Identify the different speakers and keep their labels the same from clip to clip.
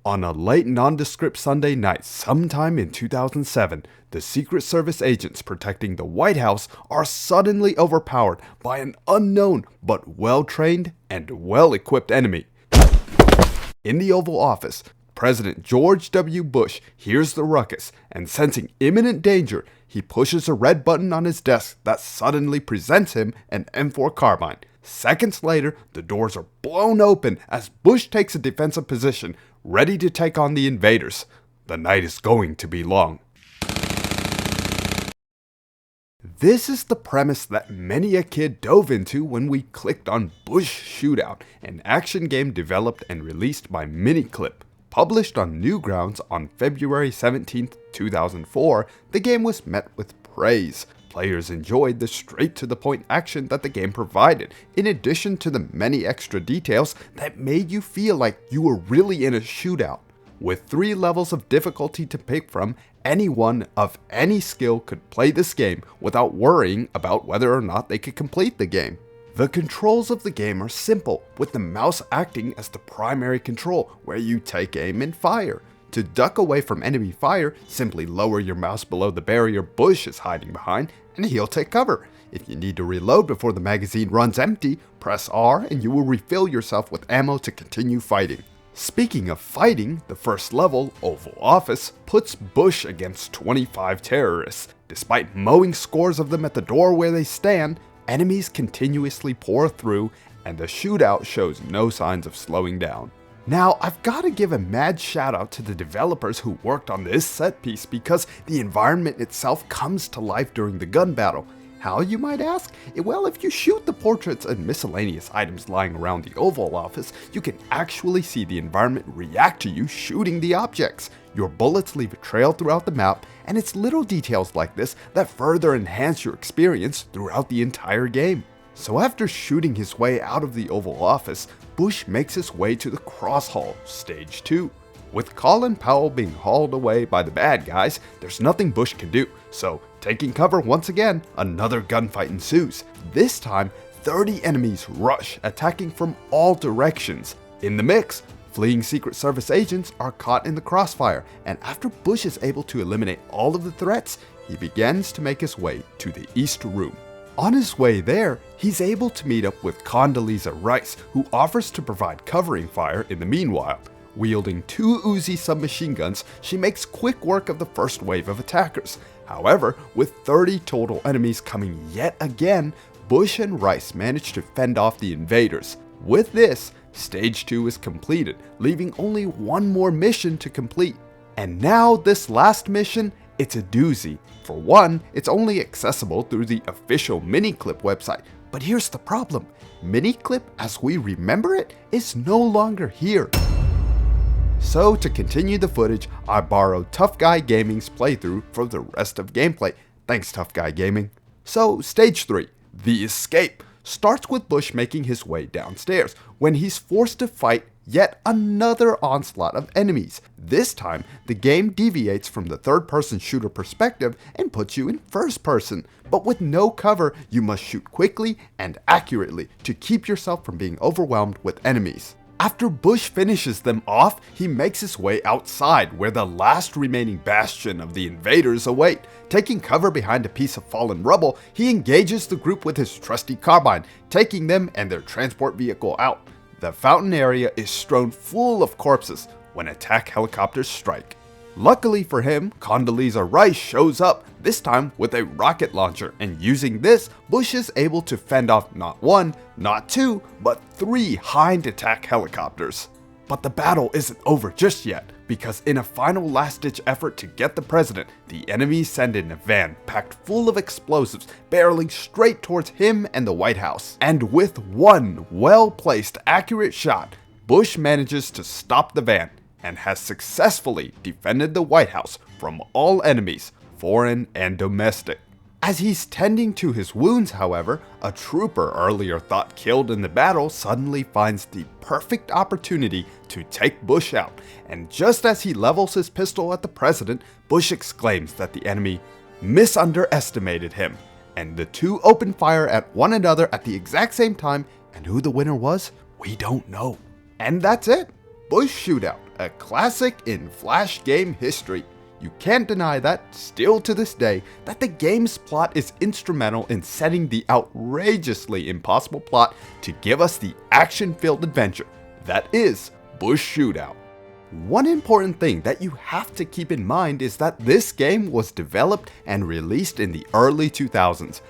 Speaker 1: On a late nondescript Sunday night sometime in 2007, the Secret Service agents protecting the White House are suddenly overpowered by an unknown but well-trained and well-equipped enemy. In the Oval Office, President George W. Bush hears the ruckus, and sensing imminent danger, he pushes a red button on his desk that suddenly presents him an M4 carbine. Seconds later, the doors are blown open as Bush takes a defensive position, ready to take on the invaders. The night is going to be long. This is the premise that many a kid dove into when we clicked on Bush Shootout, an action game developed and released by Miniclip. Published on Newgrounds on February 17, 2004, the game was met with praise. Players enjoyed the straight-to-the-point action that the game provided, in addition to the many extra details that made you feel like you were really in a shootout. With 3 levels of difficulty to pick from, anyone of any skill could play this game without worrying about whether or not they could complete the game. The controls of the game are simple, with the mouse acting as the primary control, where you take aim and fire. To duck away from enemy fire, simply lower your mouse below the barrier Bush is hiding behind, and he'll take cover. If you need to reload before the magazine runs empty, press R and you will refill yourself with ammo to continue fighting. Speaking of fighting, the first level, Oval Office, puts Bush against 25 terrorists. Despite mowing scores of them at the door where they stand, enemies continuously pour through, and the shootout shows no signs of slowing down. Now, I've got to give a mad shout out to the developers who worked on this set piece because the environment itself comes to life during the gun battle. How, you might ask? Well, if you shoot the portraits and miscellaneous items lying around the Oval Office, you can actually see the environment react to you shooting the objects. Your bullets leave a trail throughout the map, and it's little details like this that further enhance your experience throughout the entire game. So after shooting his way out of the Oval Office, Bush makes his way to the Cross Hall, Stage 2. With Colin Powell being hauled away by the bad guys, there's nothing Bush can do, so taking cover once again, another gunfight ensues. This time, 30 enemies rush, attacking from all directions. In the mix, fleeing Secret Service agents are caught in the crossfire, and after Bush is able to eliminate all of the threats, he begins to make his way to the East Room. On his way there, he's able to meet up with Condoleezza Rice, who offers to provide covering fire in the meanwhile. Wielding 2 Uzi submachine guns, she makes quick work of the first wave of attackers. However, with 30 total enemies coming yet again, Bush and Rice manage to fend off the invaders. With this, Stage 2 is completed, leaving only one more mission to complete. And now this last mission, it's a doozy. For one, it's only accessible through the official Miniclip website. But here's the problem. Miniclip, as we remember it, is no longer here. So to continue the footage, I borrowed ToughGuyGaming's playthrough for the rest of gameplay. Thanks ToughGuyGaming. So Stage 3, The Escape, starts with Bush making his way downstairs when he's forced to fight yet another onslaught of enemies. This time, the game deviates from the third-person shooter perspective and puts you in first person. But with no cover, you must shoot quickly and accurately to keep yourself from being overwhelmed with enemies. After Bush finishes them off, he makes his way outside where the last remaining bastion of the invaders await. Taking cover behind a piece of fallen rubble, he engages the group with his trusty carbine, taking them and their transport vehicle out. The fountain area is strewn full of corpses when attack helicopters strike. Luckily for him, Condoleezza Rice shows up, this time with a rocket launcher, and using this, Bush is able to fend off not 1, not 2, but 3 Hind attack helicopters. But the battle isn't over just yet, because in a final last-ditch effort to get the president, the enemies send in a van packed full of explosives, barreling straight towards him and the White House. And with one well-placed, accurate shot, Bush manages to stop the van, and has successfully defended the White House from all enemies, foreign and domestic. As he's tending to his wounds, however, a trooper earlier thought killed in the battle suddenly finds the perfect opportunity to take Bush out, and just as he levels his pistol at the president, Bush exclaims that the enemy misunderestimated him, and the two open fire at one another at the exact same time, and who the winner was, we don't know. And that's it. Bush Shootout, a classic in Flash game history. You can't deny that, still to this day, that the game's plot is instrumental in setting the outrageously impossible plot to give us the action-filled adventure that is Bush Shootout. One important thing that you have to keep in mind is that this game was developed and released in the early 2000s.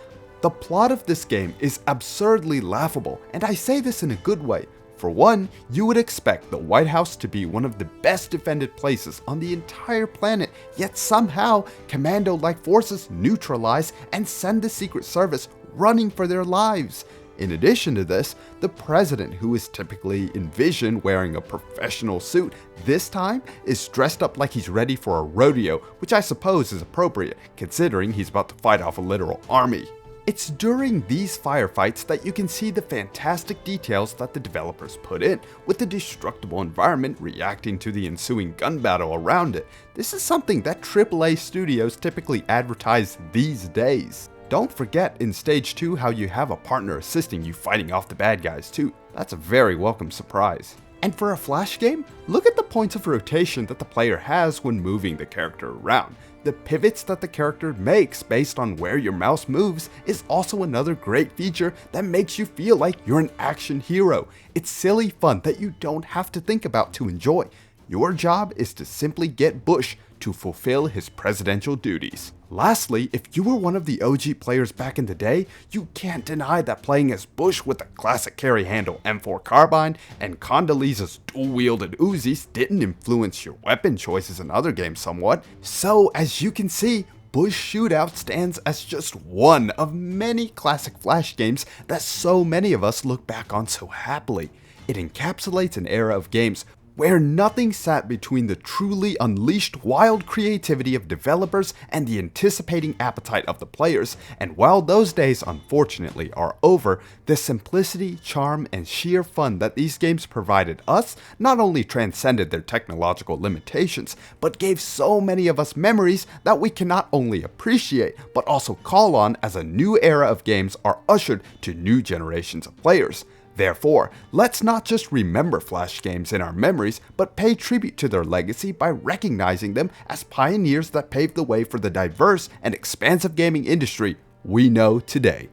Speaker 1: The plot of this game is absurdly laughable, and I say this in a good way. For one, you would expect the White House to be one of the best defended places on the entire planet, yet somehow commando-like forces neutralize and send the Secret Service running for their lives. In addition to this, the president, who is typically envisioned wearing a professional suit, this time is dressed up like he's ready for a rodeo, which I suppose is appropriate considering he's about to fight off a literal army. It's during these firefights that you can see the fantastic details that the developers put in, with the destructible environment reacting to the ensuing gun battle around it. This is something that AAA studios typically advertise these days. Don't forget in Stage 2 how you have a partner assisting you fighting off the bad guys too. That's a very welcome surprise. And for a Flash game, look at the points of rotation that the player has when moving the character around. The pivots that the character makes based on where your mouse moves is also another great feature that makes you feel like you're an action hero. It's silly fun that you don't have to think about to enjoy. Your job is to simply get Bush to fulfill his presidential duties. Lastly, if you were one of the OG players back in the day, you can't deny that playing as Bush with the classic carry handle M4 carbine and Condoleezza's dual-wielded Uzis didn't influence your weapon choices in other games somewhat. So as you can see, Bush Shootout stands as just one of many classic Flash games that so many of us look back on so happily. It encapsulates an era of games where nothing sat between the truly unleashed wild creativity of developers and the anticipating appetite of the players, and while those days unfortunately are over, the simplicity, charm, and sheer fun that these games provided us not only transcended their technological limitations, but gave so many of us memories that we can not only appreciate, but also call on as a new era of games are ushered to new generations of players. Therefore, let's not just remember Flash games in our memories, but pay tribute to their legacy by recognizing them as pioneers that paved the way for the diverse and expansive gaming industry we know today.